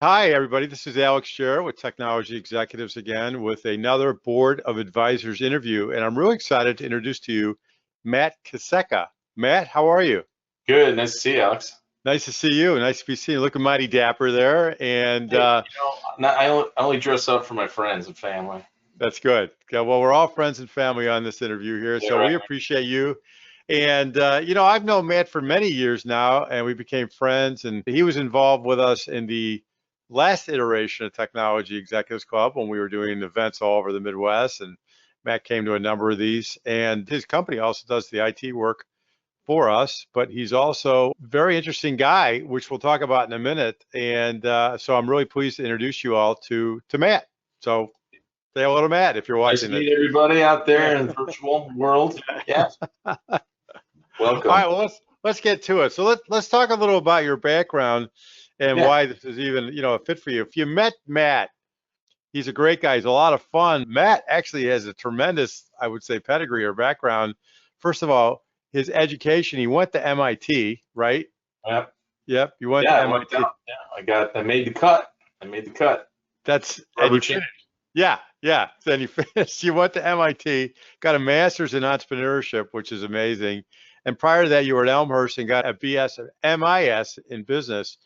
Hi, everybody. This is Alex Jarett with Technology Executives again with another Board of Advisors interview. And I'm really excited to introduce to you Matt Kaseeska. Matt, how are you? Good. Nice to see you, Alex. Nice to see you. Nice to be seen you. Looking mighty dapper there. And Hey, I only dress up for my friends and family. that's good. Okay, well, we're all friends and family on this interview here. Yeah, So right. we appreciate you. And, I've known Matt for many years now, and we became friends. And he was involved with us in the last iteration of Technology Executives Club when we were doing events all over the Midwest. And Matt came to a number of these. And his company also does the IT work for us, but he's also a very interesting guy, which we'll talk about in a minute. And so I'm really pleased to introduce you all to Matt. So say hello to Matt if you're Nice to watching this. meet everybody out Yeah. there in the virtual world. Yeah, All right, welcome. well let's get to it. So let's talk a little about your background and Yeah. why this is even, a fit for you. If you met Matt, he's a great guy. He's a lot of fun. Matt actually has a tremendous, I would say, pedigree or background. First of all, his education, he went to MIT, right? Yep. Yep, you went Yeah, to I worked MIT. out. Yeah, I made the cut. I made the cut. And Rubber you champ. finished. Yeah, yeah. Then you finished. You went to MIT, got a master's in entrepreneurship, which is amazing. And prior to that, you were at Elmhurst and got a BS, MIS in business.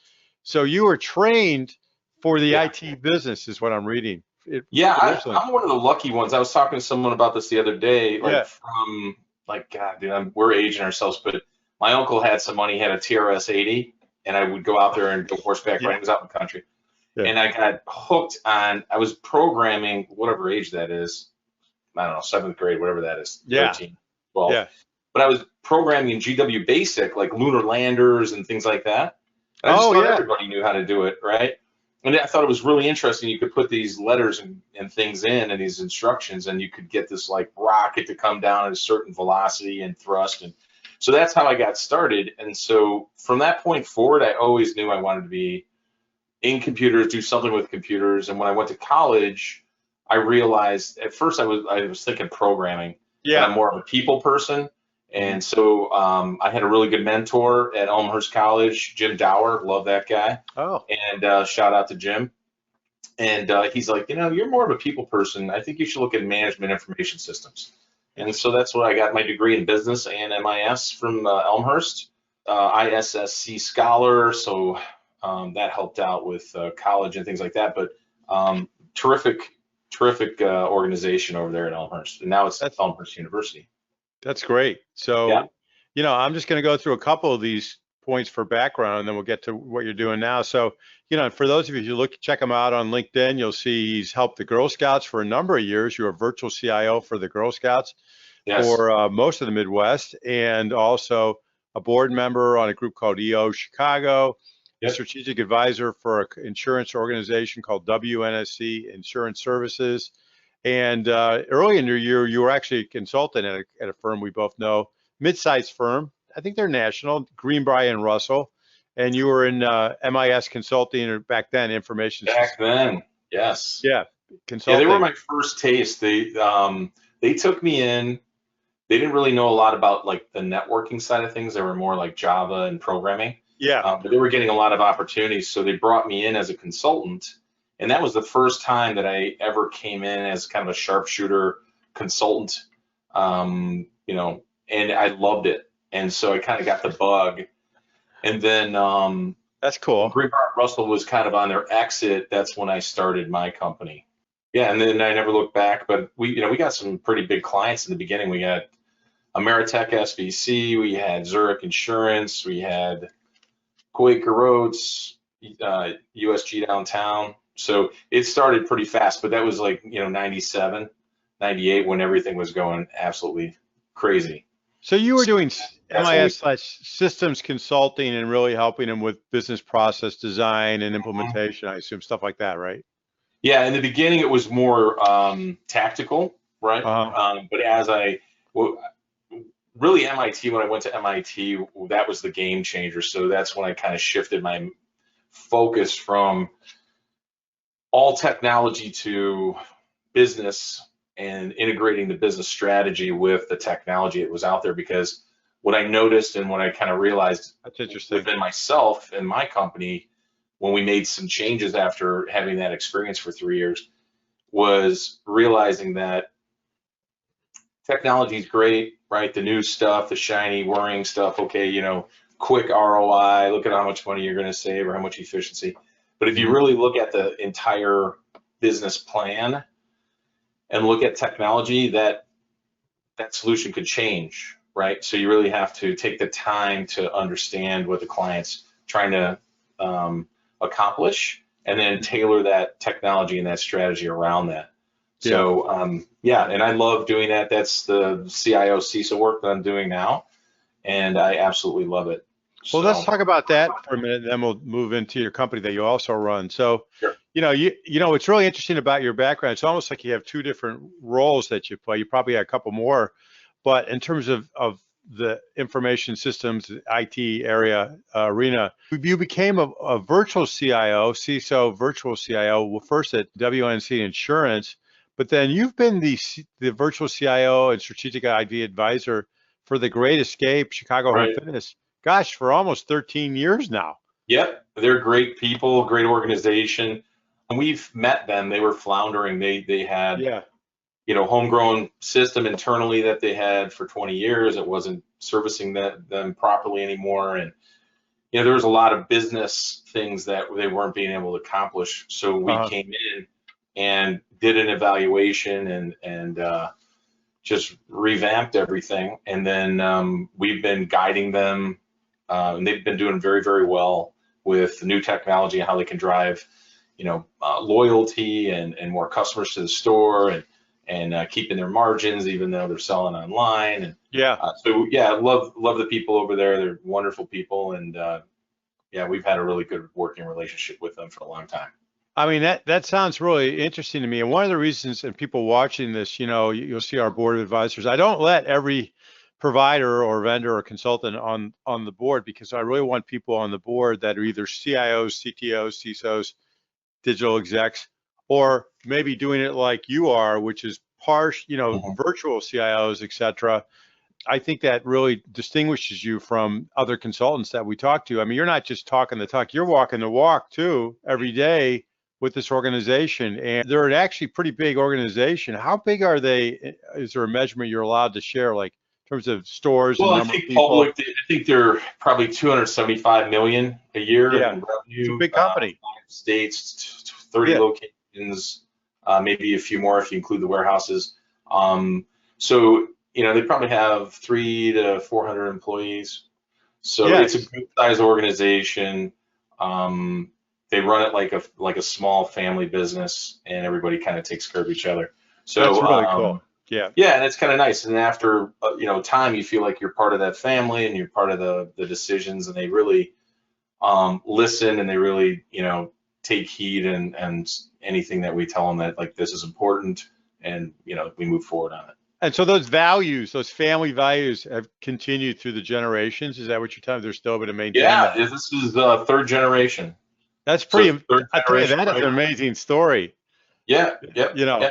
So you were trained for the Yeah. IT business, is what I'm reading. Yeah, Originally. I'm one of the lucky ones. I was talking to someone about this the other day, Yeah, God, dude, we're aging ourselves, but my uncle had some money, he had a TRS 80, and I would go out there and go horseback riding. yeah, He was out in the country. yeah. And I got hooked on, I was programming, whatever age that is. I don't know, seventh grade, whatever that is, Yeah, 13, 12. yeah. But I was programming in GW Basic, like lunar landers and things like that. And I just Oh, thought yeah. everybody knew how to do it, right? And I thought it was really interesting. You could put these letters and things in and these instructions, and you could get this like rocket to come down at a certain velocity and thrust. And so that's how I got started. And so from that point forward, I always knew I wanted to be in computers, do something with computers. And when I went to college, I realized at first I was thinking programming, but I'm Yeah. more of a people person. Mhm. And so I had a really good mentor at Elmhurst College, Jim Dower, love that guy. Oh, And shout out to Jim. And he's like, you're more of a people person. I think you should look at management information systems. And so interesting. that's what I got my degree in business and MIS from Elmhurst, ISSC scholar. So that helped out with college and things like that. But terrific, terrific organization over there at Elmhurst. And now it's That's Elmhurst University. That's great. Yeah. So, I'm just going to go through a couple of these points for background, and then we'll get to what you're doing now. So, for those of you who check him out on LinkedIn, you'll see he's helped the Girl Scouts for a number of years. You're a virtual CIO for the Girl Scouts Yes. for most of the Midwest, and also a board member on a group called EO Chicago, a Yep. strategic advisor for an insurance organization called WNSC Insurance Services. And early in your year, you were actually a consultant at a firm we both know, mid-sized firm. I think they're national, Greenbrier and Russell. And you were in MIS consulting, or back then, information Back systems. then. Yes. Yeah, Yeah, they were consulting. my first taste. They took me in. They didn't really know a lot about like the networking side of things. They were more like Java and programming, Yeah. but they were getting a lot of opportunities. So they brought me in as a consultant, and that was the first time that I ever came in as kind of a sharpshooter consultant. And I loved it, and so I kind of got the bug. And then That's when cool. Greenbrier Russell was kind of on their exit, that's when I started my company. Yeah, and then I never looked back. But we got some pretty big clients in the beginning. We got Ameritech SVC, we had Zurich Insurance, we had Quaker Oats, USG downtown. So it started pretty fast, but that was like, 97, 98 when everything was going absolutely crazy. So you were So doing that's when we, MIS/systems consulting and really helping them with business process design and implementation, I assume, stuff like that, right? yeah, in the beginning it was more tactical, right? Uh-huh. But well, really MIT, when I went to MIT, that was the game changer. So that's when I kind of shifted my focus from all technology to business and integrating the business strategy with the technology that was out there. Because what I noticed and what I kind of realized That's interesting. within myself and my company when we made some changes after having that experience for 3 years, was realizing that technology is great, right? The new stuff, the shiny, worrying stuff, okay, you know, quick ROI, look at how much money you're going to save or how much efficiency. But if you really look at the entire business plan and look at technology, that solution could change, right? So you really have to take the time to understand what the client's trying to accomplish, and then tailor that technology and that strategy around that. So yeah, and I love doing that. That's the CIO CISO work that I'm doing now, and I absolutely love it. Well, let's talk about that for a minute, and then we'll move into your company that you also run. So, sure. you know, what's really interesting about your background, it's almost like you have two different roles that you play. You probably have a couple more, but in terms of the information systems, IT area arena, you became a virtual CIO, CISO, virtual CIO, well, first at WNC Insurance, but then you've been the virtual CIO and strategic IT advisor for the Great Escape, Chicago Home Fitness. Gosh, for almost 13 years now. Yep, they're great people, great organization. And we've met them. They were floundering. They had, you know, homegrown system internally that they had for 20 years. It wasn't servicing them properly anymore. And, you know, there was a lot of business things that they weren't being able to accomplish. So we came in and did an evaluation and just revamped everything. And then we've been guiding them. And they've been doing very, very well with new technology and how they can drive, you know, loyalty and more customers to the store and keeping their margins even though they're selling online. And so yeah, I love the people over there. They're wonderful people, and yeah, we've had a really good working relationship with them for a long time. I mean, that sounds really interesting to me. And one of the reasons, and people watching this, you know, you'll see our board of advisors. I don't let every provider or vendor or consultant on the board, because I really want people on the board that are either CIOs, CTOs, CISOs, digital execs, or maybe doing it like you are, which is you know, virtual CIOs, et cetera. I think that really distinguishes you from other consultants that we talk to. I mean, you're not just talking the talk, you're walking the walk too every day with this organization, and they're an actually pretty big organization. How big are they? Is there a measurement you're allowed to share, like in terms of stores and number of people? I think they're probably 275 million a year in revenue. It's a big company. 5 states, 30 locations, maybe a few more if you include the warehouses. So, you know, they probably have 300 to 400 employees. So it's a good size organization. They run it like a small family business, and everybody kind of takes care of each other. So that's really cool. Yeah, and it's kind of nice. And after you know, time, you feel like you're part of that family and you're part of the decisions, and they really listen, and they really, you know, take heed and anything that we tell them that like this is important, and you know, we move forward on it. And so those values, those family values, have continued through the generations. Is that what you're telling me? They're still able to maintain that? Yeah, this is third generation. That's pretty. I tell you, that is an amazing story. Yeah, you know.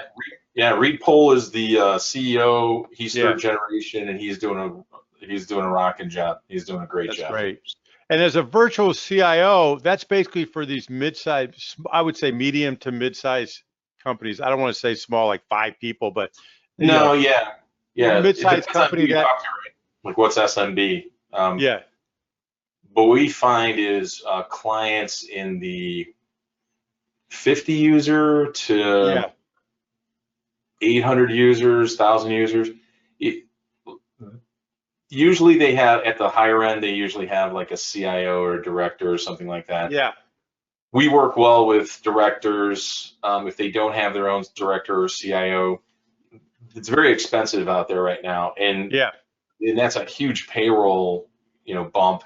Reed Pohl is the CEO. He's third generation, and he's doing a rocking job. He's doing a great job. That's great. And as a virtual CIO, that's basically for these mid-size, I would say medium to mid-size companies. I don't want to say small, like 5 people, but mid-size company that, like what's SMB? What we find is clients in the 50 user to 800 users, 1,000 users. Usually they have, at the higher end, they usually have like a CIO or a director or something like that. Yeah. We work well with directors. If they don't have their own director or CIO, it's very expensive out there right now. And that's a huge payroll, you know, bump.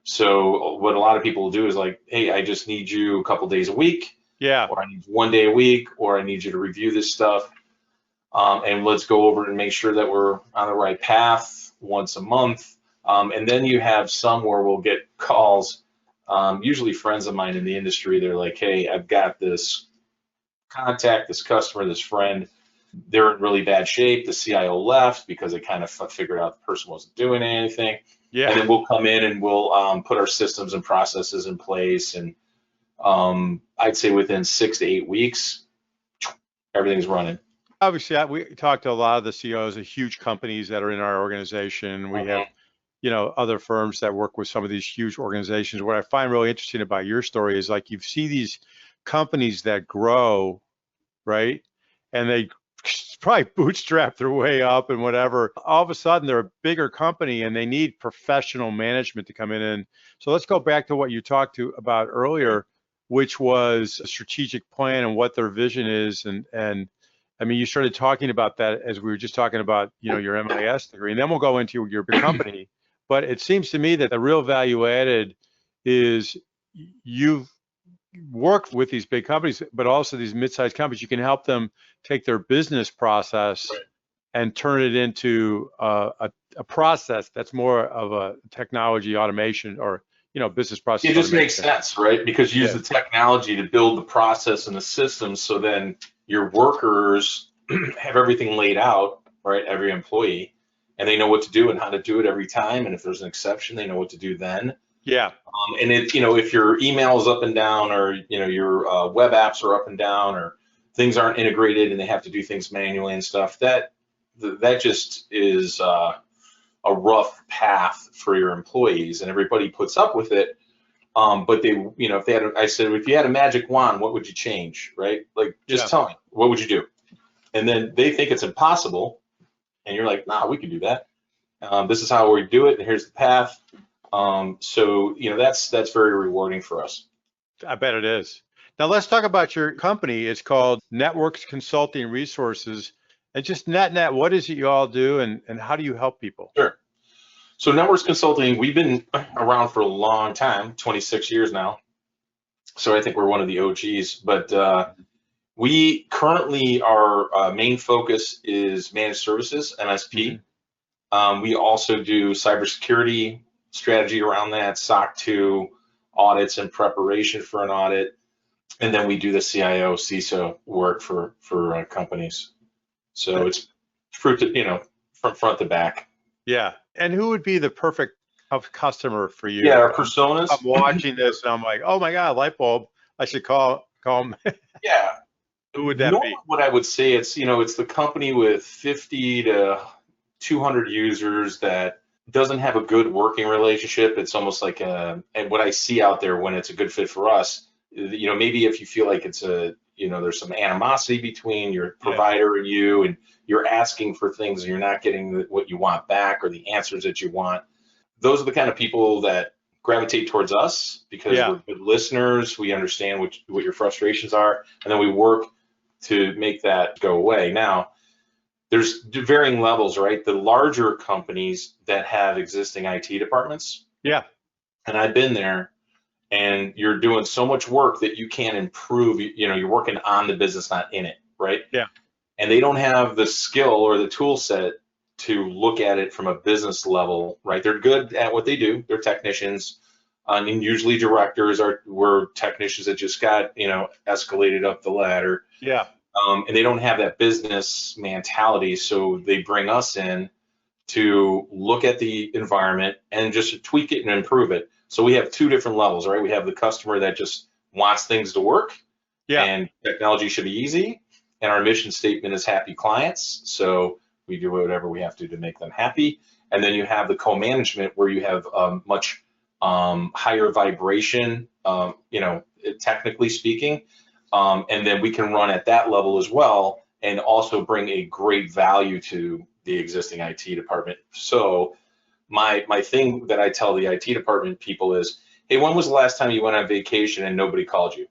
So what a lot of people will do is like, hey, I just need you a couple days a week. Or I need 1 day a week, or I need you to review this stuff. And let's go over and make sure that we're on the right path once a month. And then you have some where we'll get calls, usually friends of mine in the industry. They're like, hey, I've got this contact, this customer, this friend. They're in really bad shape. The CIO left because they kind of figured out the person wasn't doing anything. And then we'll come in and we'll put our systems and processes in place and I'd say within 6 to 8 weeks, everything's running. Obviously, we talked to a lot of the CEOs of huge companies that are in our organization. We have, other firms that work with some of these huge organizations. What I find really interesting about your story is like you see these companies that grow, right? And they probably bootstrap their way up and whatever. All of a sudden, they're a bigger company and they need professional management to come in. And so let's go back to what you talked about earlier, which was a strategic plan and what their vision is. And I mean, you started talking about that as we were just talking about, your MIS degree, and then we'll go into your company. But it seems to me that the real value added is you've worked with these big companies, but also these mid-sized companies. You can help them take their business process and turn it into a process that's more of a technology automation or business process. It just makes sense, right? Because you use the technology to build the process and the systems, so then your workers have everything laid out, right? Every employee, and they know what to do and how to do it every time. And if there's an exception, they know what to do then. Yeah. And if your email is up and down, or your web apps are up and down, or things aren't integrated and they have to do things manually and stuff, that just is a rough path for your employees, and everybody puts up with it. But they, if they had, I said, if you had a magic wand, what would you change, right? Like, just tell me, what would you do? And then they think it's impossible, and you're like, nah, we can do that. This is how we do it, and here's the path. So that's very rewarding for us. I bet it is. Now let's talk about your company. It's called Networks Consulting Resources. And just net, what is it you all do, and how do you help people? Sure. So Networks Consulting, we've been around for a long time, 26 years now. So I think we're one of the OGs, but we currently, our main focus is managed services, MSP. We also do cybersecurity strategy around that, SOC 2 audits and preparation for an audit. And then we do the CIO, CISO work for companies. So it's fruit, from front to back. Yeah. And who would be the perfect customer for you? Yeah, our personas. I'm watching this and I'm like, oh my God, light bulb. I should call them. Yeah. Who would that be? What I would say, it's the company with 50 to 200 users that doesn't have a good working relationship. It's almost like and what I see out there when it's a good fit for us, maybe if you feel like it's there's some animosity between your provider and you, and you're asking for things and you're not getting what you want back or the answers that you want. Those are the kind of people that gravitate towards us, because we're good listeners. We understand what your frustrations are, and then we work to make that go away. Now, there's varying levels, right? The larger companies that have existing IT departments. Yeah. And I've been there, and you're doing so much work that you can't improve. You're working on the business, not in it, right? Yeah. And they don't have the skill or the tool set to look at it from a business level, right? They're good at what they do. They're technicians, and usually directors were technicians that just got, escalated up the ladder. Yeah. And they don't have that business mentality, so they bring us in to look at the environment and just tweak it and improve it. So we have two different levels, right? We have the customer that just wants things to work, and technology should be easy, and our mission statement is happy clients. So we do whatever we have to make them happy. And then you have the co-management, where you have much higher vibration, technically speaking. And then we can run at that level as well, and also bring a great value to the existing IT department. So my thing that I tell the IT department people is, hey, when was the last time you went on vacation and nobody called you?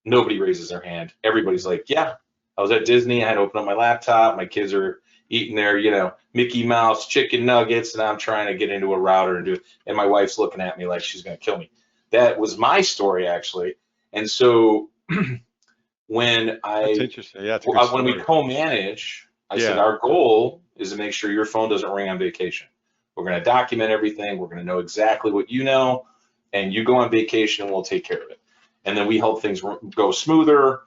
Nobody raises their hand. Everybody's like, yeah, I was at Disney. I had to open up my laptop. My kids are eating their, Mickey Mouse chicken nuggets, and I'm trying to get into a router and do it. And my wife's looking at me like she's going to kill me. That was my story, actually. And so when That's interesting. Yeah, when we co-manage, I said our goal is to make sure your phone doesn't ring on vacation. We're going to document everything. We're going to know exactly what you know, and you go on vacation and we'll take care of it. And then we help things go smoother,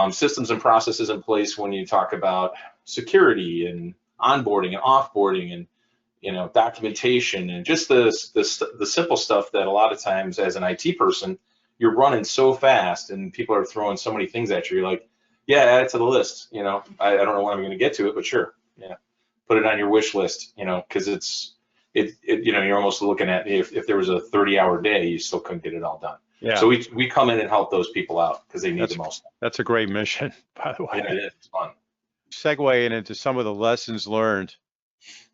systems and processes in place when you talk about security and onboarding and offboarding and documentation, and just the simple stuff that a lot of times as an IT person you're running so fast and people are throwing so many things at you. You're like, yeah, add it to the list. You know, I don't know when I'm going to get to it, but sure, yeah, put it on your wish list. You know, because you know, you're almost looking at if there was a 30-hour day, you still couldn't get it all done. Yeah. So we come in and help those people out because they need the most. That's a great mission, by the way. Yeah, it is. It's fun. Segueing into some of the lessons learned.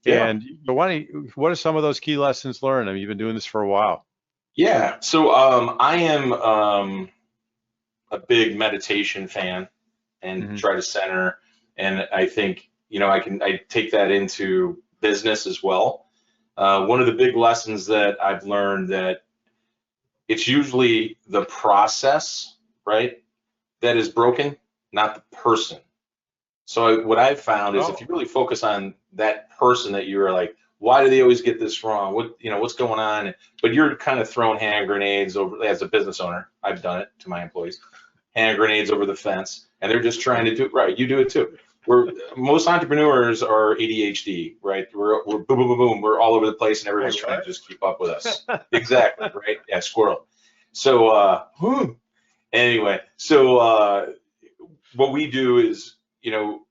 Yeah. And what are some of those key lessons learned? I mean, you've been doing this for a while. Yeah. So I am a big meditation fan and try to center. And I think, you know, I take that into business as well. One of the big lessons that I've learned that it's usually the process, right, that is broken, not the person. So what I've found is if you really focus on that person that you're like, why do they always get this wrong? What's going on? But you're kind of throwing hand grenades over, as a business owner, I've done it to my employees, hand grenades over the fence, and they're just trying to do it right. You do it too. Most entrepreneurs are ADHD, right? We're boom, boom, boom, boom. We're all over the place, and everyone's trying to just keep up with us. Exactly, right? Yeah, squirrel. So anyway, so what we do is, you know,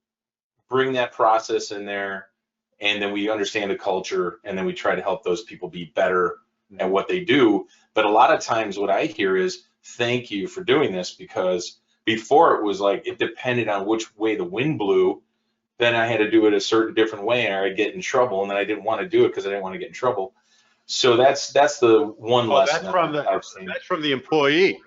bring that process in there, and then we understand the culture, and then we try to help those people be better at what they do. But a lot of times what I hear is, thank you for doing this, because before it was like it depended on which way the wind blew. Then I had to do it a certain different way, or I'd get in trouble, and then I didn't want to do it because I didn't want to get in trouble. So that's the one lesson I've seen. That's from the employee.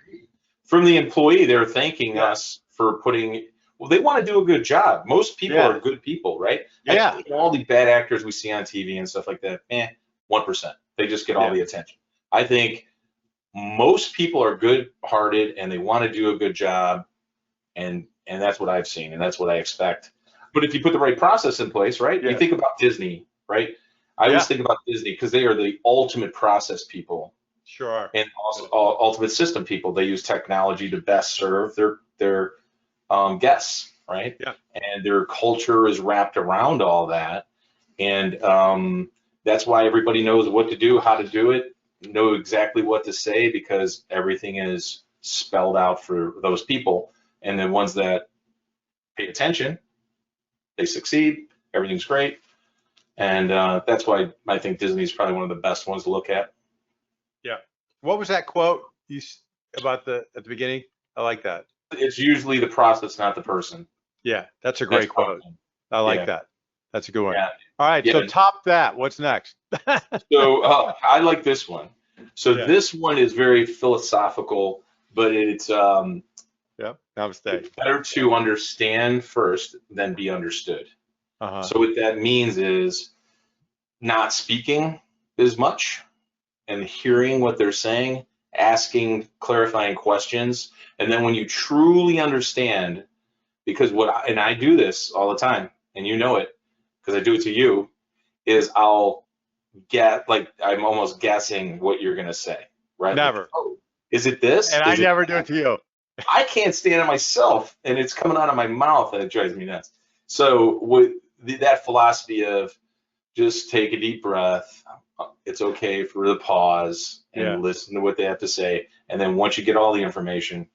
From the employee, they're thanking us for putting. Well, they want to do a good job. Most people are good people, right? Yeah. All the bad actors we see on TV and stuff like that, 1%. They just get all the attention. I think most people are good-hearted and they want to do a good job, and that's what I've seen, and that's what I expect. But if you put the right process in place, right? You think about Disney, right? I always think about Disney because they are the ultimate process people. Sure. And also ultimate system people. They use technology to best serve their guests, right? Yeah. And their culture is wrapped around all that, and that's why everybody knows what to do, how to do it, know exactly what to say, because everything is spelled out for those people. And the ones that pay attention, they succeed. Everything's great, and that's why I think Disney is probably one of the best ones to look at. Yeah. What was that quote about at the beginning? I like that. It's usually the process, not the person. Yeah, that's a great quote. I like that. That's a good one. Yeah. All right, so top that. What's next? So I like this one. So this one is very philosophical, but it's namaste. It's better to understand first than be understood. So what that means is not speaking as much and hearing what they're saying, asking clarifying questions, and then when you truly understand, because and I do this all the time, and you know it, because I do it to you, is I'll I'm almost guessing what you're gonna say, right? Never. Like, oh, is it this? And I never do it to you. I can't stand it myself, and it's coming out of my mouth, and it drives me nuts. So with that philosophy of just take a deep breath, it's okay for the pause and listen to what they have to say, and then once you get all the information,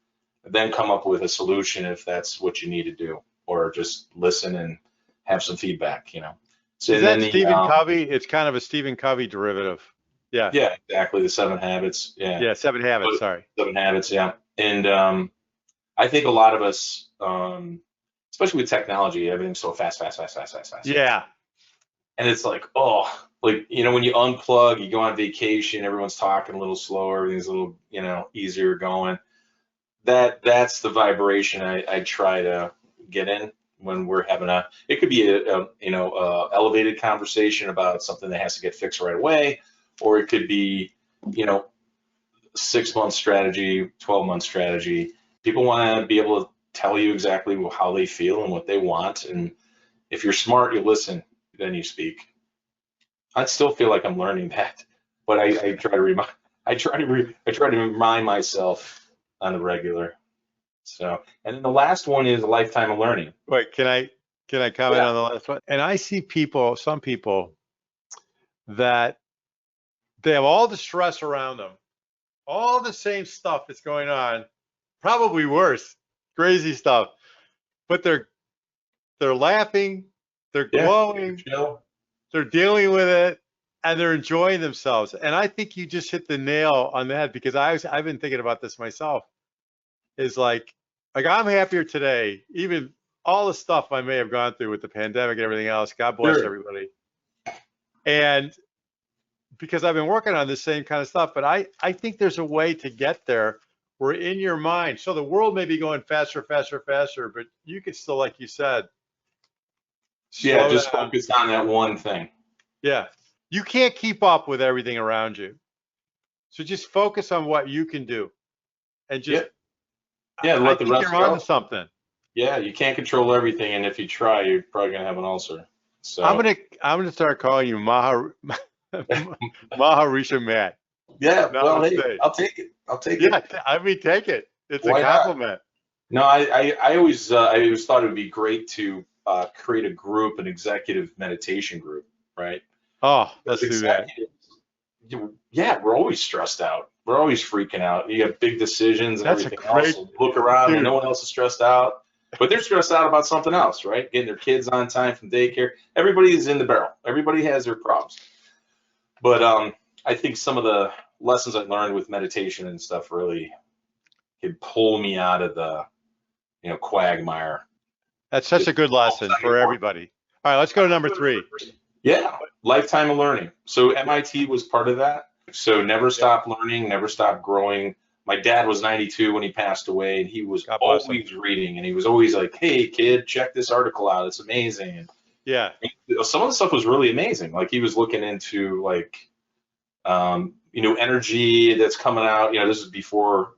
then come up with a solution if that's what you need to do, or just listen and have some feedback, you know. So is that Stephen Covey? It's kind of a Stephen Covey derivative. Yeah. Yeah, exactly. The 7 Habits. Yeah. Yeah, 7 Habits. Sorry. 7 Habits. Yeah. And I think a lot of us, especially with technology, everything's so fast. Yeah. And it's like, oh, like, you know, when you unplug, you go on vacation, everyone's talking a little slower, everything's a little, you know, easier going. That's the vibration I try to get in when we're having it could be a elevated conversation about something that has to get fixed right away, or it could be, you know, 6-month strategy, 12-month strategy. People want to be able to tell you exactly how they feel and what they want. And if you're smart, you listen, then you speak. I still feel like I'm learning that, but I try to remind myself on the regular. So, and then the last one is a lifetime of learning. Wait, can I comment on the last one? And I see some people that they have all the stress around them, all the same stuff that's going on, probably worse, crazy stuff, but they're laughing, they're Yeah. glowing, Chill. they're dealing with it, and they're enjoying themselves. And I think you just hit the nail on the head, because I've been thinking about this myself. Is like I'm happier today, even all the stuff I may have gone through with the pandemic and everything else. God bless Sure. everybody. And because I've been working on this same kind of stuff, but I think there's a way to get there where in your mind, so the world may be going faster, faster, faster, but you could still, like you said, Yeah, slow just down. focus on that one thing. Yeah. You can't keep up with everything around you. So just focus on what you can do. And just, Yeah. Yeah, I let the think rest you're onto go. something. Yeah, you can't control everything, and if you try, you're probably gonna have an ulcer. I'm So gonna I'm gonna start calling you Maharishi Matt. yeah, well, hey, Namaste. I'll take it. I'll take Yeah, it. I mean, take it. It's a Why not? compliment. No, I always thought it would be great to create a group, an executive meditation group, right? Oh, Because let's do that. executives, yeah, we're always stressed out. We're always freaking out. You have big decisions and That's a everything else. great, And you look around and dude. no one else is stressed out, but they're stressed out about something else, right? Getting their kids on time from daycare. Everybody is in the barrel. Everybody has their problems. But I think some of the lessons I learned with meditation and stuff really could pull me out of the, quagmire. That's such a good Focus lesson on your for work. everybody. All right, let's go to number 3. Yeah, lifetime of learning. So MIT was part of that. So never Yeah. stop learning, never stop growing. My dad was 92 when he passed away, and he was God bless him. always reading, and he was always like, "Hey, kid, check this article out. It's amazing." Yeah. And some of the stuff was really amazing. Like he was looking into energy that's coming out. This is before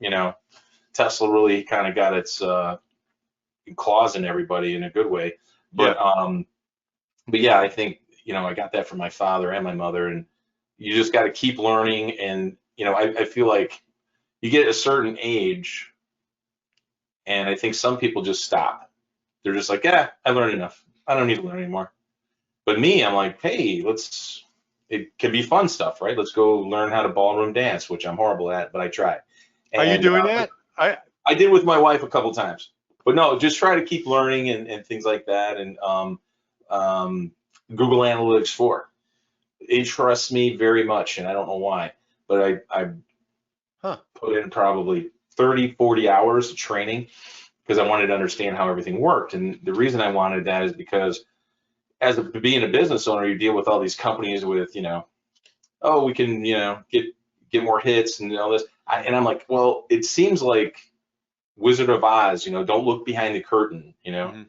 Tesla really kind of got its claws in everybody in a good way. Yeah. But yeah, I think I got that from my father and my mother, and you just got to keep learning. And I feel like you get a certain age, and I think some people just stop. They're just like, yeah, I learned enough. I don't need to learn anymore. But me, I'm like, hey, it can be fun stuff, right? Let's go learn how to ballroom dance, which I'm horrible at, but I try. Are you And doing that? I did with my wife a couple times. But no, just try to keep learning and things like that. And Google Analytics 4. It interests me very much, and I don't know why, but I Huh. put in probably 30, 40 hours of training because I wanted to understand how everything worked. And the reason I wanted that is because being a business owner, you deal with all these companies with, oh, we can, get more hits and all this. And I'm like, well, it seems like Wizard of Oz, don't look behind the curtain, Mm-hmm.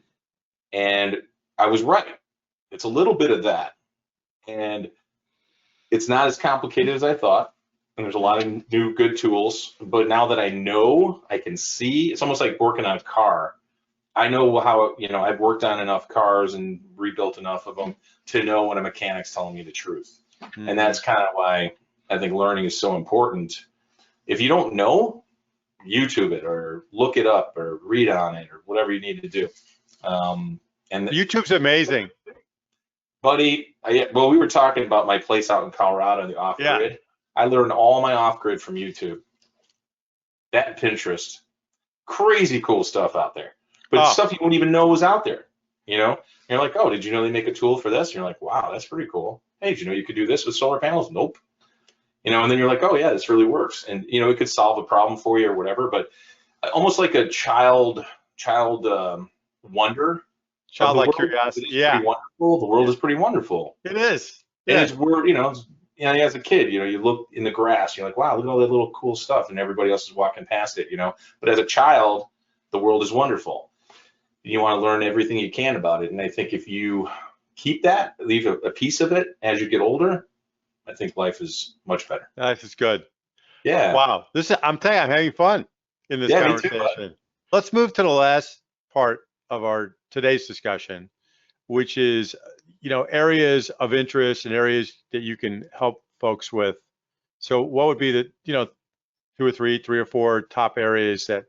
and I was right. It's a little bit of that. And it's not as complicated as I thought. And there's a lot of new good tools. But now that I know, I can see, it's almost like working on a car. I know how, I've worked on enough cars and rebuilt enough of them to know when a mechanic's telling me the truth. Mm-hmm. And that's kind of why I think learning is so important. If you don't know, YouTube it or look it up or read on it or whatever you need to do. And YouTube's amazing. buddy, well, we were talking about my place out in Colorado, the off grid. Yeah. I learned all my off grid from YouTube. That Pinterest, crazy cool stuff out there, but stuff you wouldn't even know was out there. You're like, oh, did you know they make a tool for this? And you're like, wow, that's pretty cool. Hey, did you know you could do this with solar panels? Nope. And then you're like, oh yeah, this really works, and it could solve a problem for you or whatever. But almost like a child wonder. Childlike curiosity. Yeah. Pretty wonderful. The world is pretty wonderful. It is. And it's where, as a kid, you look in the grass, you're like, wow, look at all that little cool stuff, and everybody else is walking past it, But as a child, the world is wonderful. You want to learn everything you can about it. And I think if you keep that, leave a piece of it as you get older, I think life is much better. Life is good. Yeah. Wow. I'm telling you, I'm having fun in this conversation. Me too, Let's move to the last part of our today's discussion, which is, areas of interest and areas that you can help folks with. So what would be the, 2 or 3 or 4 top areas that,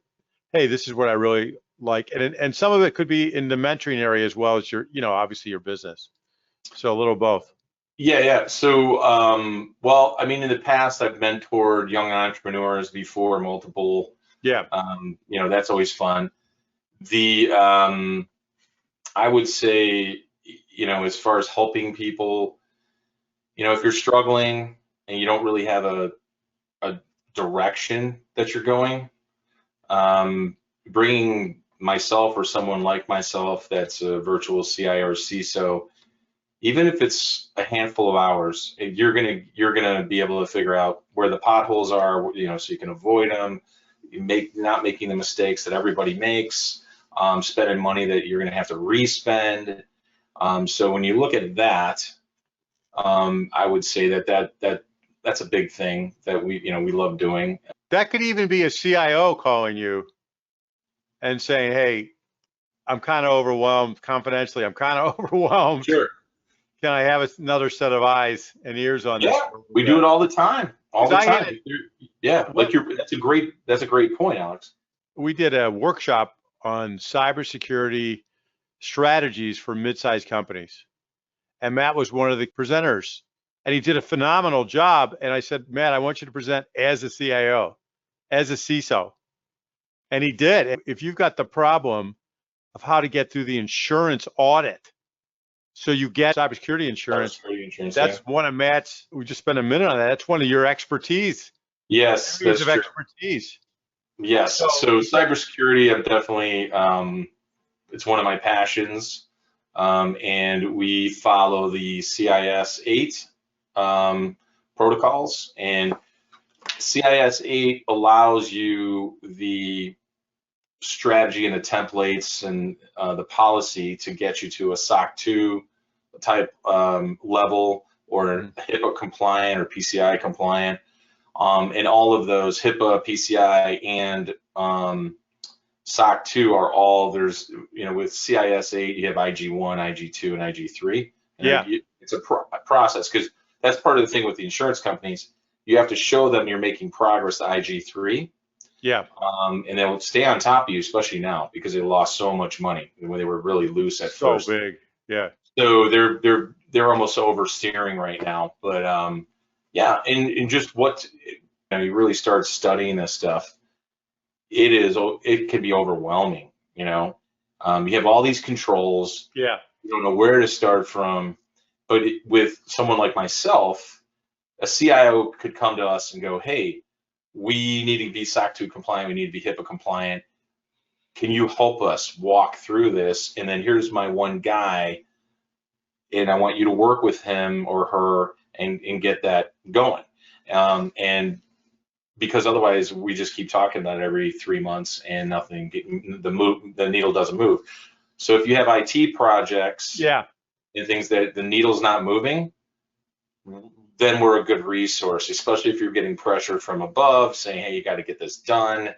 hey, this is what I really like. And some of it could be in the mentoring area as well as your, obviously your business. So a little both. Yeah. So, well, I mean, in the past, I've mentored young entrepreneurs before, multiple. Yeah. That's always fun. The I would say, as far as helping people, if you're struggling and you don't really have a direction that you're going, bringing myself or someone like myself that's a virtual CIO or CISO, even if it's a handful of hours, you're gonna be able to figure out where the potholes are, so you can avoid them, not making the mistakes that everybody makes, spending money that you're gonna have to re-spend. So when you look at that, I would say that's a big thing that we love doing. That could even be a CIO calling you and saying, hey, I'm kind of overwhelmed. Confidentially, I'm kind of overwhelmed. Sure. Can I have another set of eyes and ears on this? Yeah, we do it all the time. All Because the I had time. it. Yeah, What that's a great point, Alex. we did a workshop on cybersecurity strategies for mid-sized companies, and Matt was one of the presenters, and he did a phenomenal job. And I said, Matt, I want you to present as a CIO, as a CISO, and he did. If you've got the problem of how to get through the insurance audit, so you get cybersecurity insurance, Cybersecurity insurance, yeah. that's one of Matt's. We just spent a minute on that. That's one of your expertise, Yes, areas that's of true. expertise. Yes, So so cybersecurity, I'm definitely, it's one of my passions, and we follow the CIS 8 protocols, and CIS 8 allows you the strategy and the templates and the policy to get you to a SOC 2 type level, or HIPAA compliant or PCI compliant. And all of those HIPAA, PCI, and SOC 2 are all, with CIS 8, you have IG1, IG2, and IG3. And yeah, it's a process, because that's part of the thing with the insurance companies. You have to show them you're making progress to IG3, yeah, and they'll stay on top of you, especially now, because they lost so much money when they were really loose at so first. big. Yeah, So they're almost oversteering right now. But yeah, and just you really start studying this stuff, it can be overwhelming. You have all these controls, yeah, you don't know where to start from. But with someone like myself, a CIO could come to us and go, hey, we need to be SOC 2 compliant, we need to be HIPAA compliant. Can you help us walk through this? And then here's my one guy, and I want you to work with him or her and get that going. And because otherwise we just keep talking about it every 3 months and the needle doesn't move. So if you have IT projects yeah. and things that the needle's not moving, then we're a good resource, especially if you're getting pressure from above saying, hey, you got to get this done.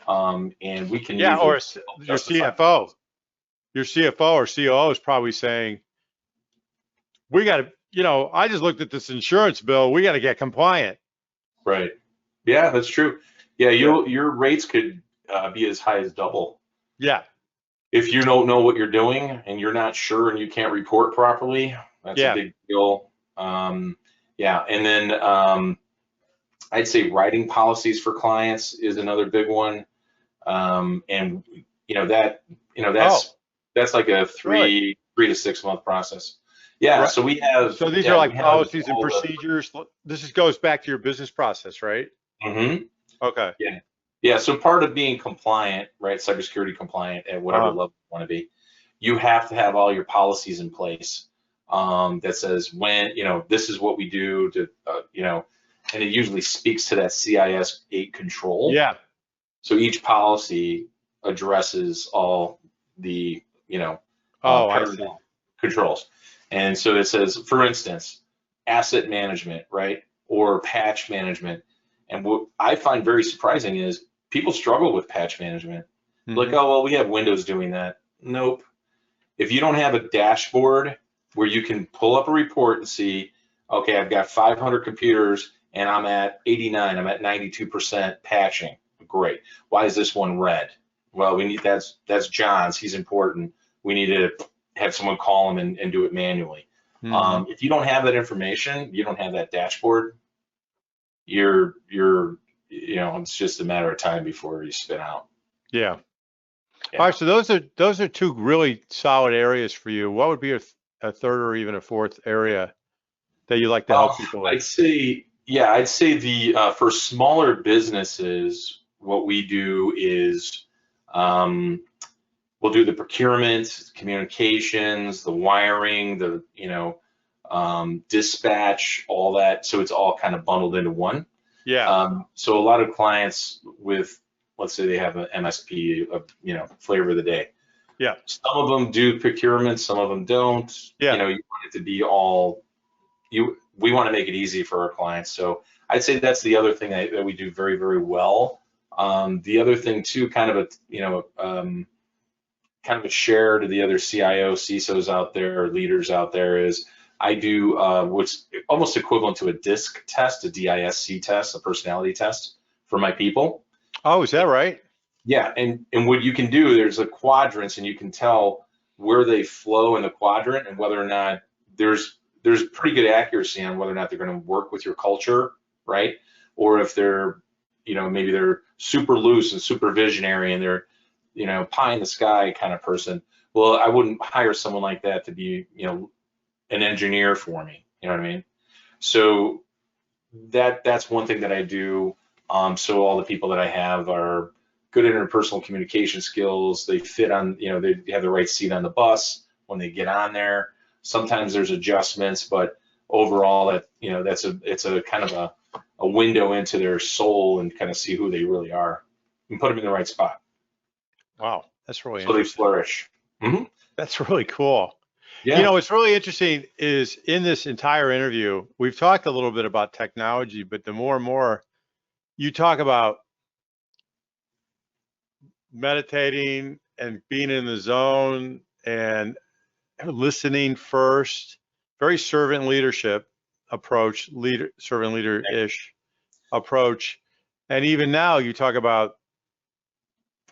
And we can Yeah, usually or your CFO, your CFO or COO is probably saying, we got to, I just looked at this insurance bill. We got to get compliant. Right. Yeah, that's true. Yeah, Yeah. your rates could be as high as double. Yeah. If you don't know what you're doing and you're not sure and you can't report properly, that's a Yeah. big deal. Yeah, and then I'd say writing policies for clients is another big one. And Oh, that's like a really? 3 to 6 month process. Yeah, Right. so we have So these are yeah like we have policies and all the. procedures. This just goes back to your business process, right? Mhm. Okay. Yeah. Yeah. So part of being compliant, right, cybersecurity compliant at whatever Uh-huh. level you want to be, you have to have all your policies in place, that says when, this is what we do to, and it usually speaks to that CIS 8 control. Yeah. So each policy addresses all the, Oh, I see. paramount controls. And so it says, for instance, asset management, right? Or patch management. And what I find very surprising is people struggle with patch management. Like, Hmm. oh, well, we have Windows doing that. Nope. If you don't have a dashboard where you can pull up a report and see, okay, I've got 500 computers and I'm at 89, I'm at 92% patching. Great. Why is this one red? Well, that's John's. He's important. We need to have someone call him and do it manually. If you don't have that information, you don't have that dashboard, you're it's just a matter of time before you spin out. Yeah. All right, so those are two really solid areas for you. What would be a third or even a fourth area that you like to help people with? I'd say the for smaller businesses, what we do is we'll do the procurement, communications, the wiring, the dispatch, all that. So it's all kind of bundled into one. Yeah. So a lot of clients with, let's say they have an MSP, flavor of the day. Yeah. Some of them do procurement, some of them don't. Yeah. You want it to be all. We want to make it easy for our clients. So I'd say that's the other thing that we do very, very well. The other thing too, kind of a share to the other CIO, CISOs out there, or leaders out there, is I do what's almost equivalent to a DISC test, a DISC test, a personality test for my people. Oh, is that right? Yeah, and what you can do, there's a quadrants, and you can tell where they flow in the quadrant and whether or not there's pretty good accuracy on whether or not they're going to work with your culture, right? Or if they're, maybe they're super loose and super visionary and they're, pie in the sky kind of person. Well, I wouldn't hire someone like that to be, an engineer for me. You know what I mean? So that's one thing that I do. So all the people that I have are good interpersonal communication skills. They fit on, they have the right seat on the bus when they get on there. Sometimes there's adjustments, but overall, it's a kind of a window into their soul and kind of see who they really are and put them in the right spot. Wow, that's really interesting. So they flourish. Mm-hmm. That's really cool. Yeah. What's really interesting is in this entire interview, we've talked a little bit about technology, but the more and more you talk about meditating and being in the zone and listening first, very servant leadership approach, servant leader-ish approach. And even now you talk about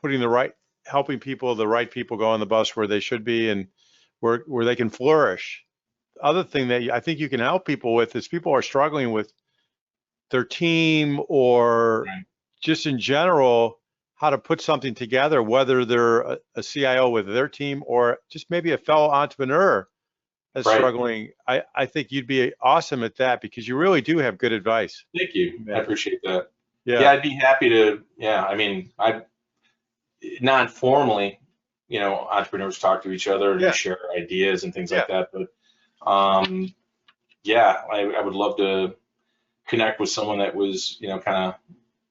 helping the right people go on the bus where they should be and where they can flourish. The other thing that I think you can help people with is people are struggling with their team or just in general, how to put something together, whether they're a CIO with their team or just maybe a fellow entrepreneur that's struggling. I think you'd be awesome at that because you really do have good advice. Thank you. I appreciate that. Yeah, I'd be happy to. Yeah, I mean, I non-formally, entrepreneurs talk to each other and share ideas and things like that. But I would love to connect with someone that was, kind of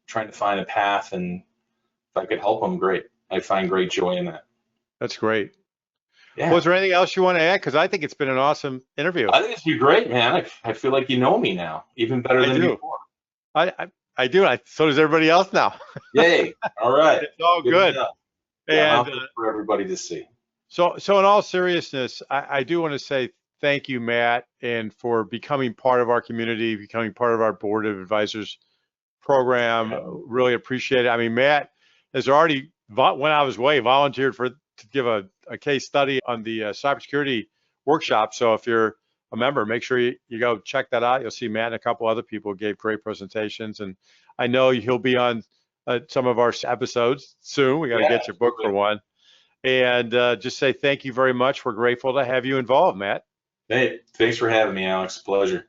trying to find a path, and if I could help them, great. I find great joy in that. That's great. Yeah. Was there anything else you want to add? Because I think it's been an awesome interview. I think it's been great, man. I feel like you know me now, even better than before. I do. So does everybody else now. Yay. All right. It's all good. And for everybody to see. So in all seriousness, I do want to say thank you, Matt, and for becoming part of our community, becoming part of our board of advisors program. Really appreciate it. I mean, Matt has already went out of his way, volunteered to give a case study on the cybersecurity workshop. So if you're a member, make sure you go check that out. You'll see Matt and a couple other people gave great presentations, and I know he'll be on some of our episodes soon. We got to get your book for one. And just say thank you very much. We're grateful to have you involved, Matt. Hey, thanks for having me, Alex. Pleasure.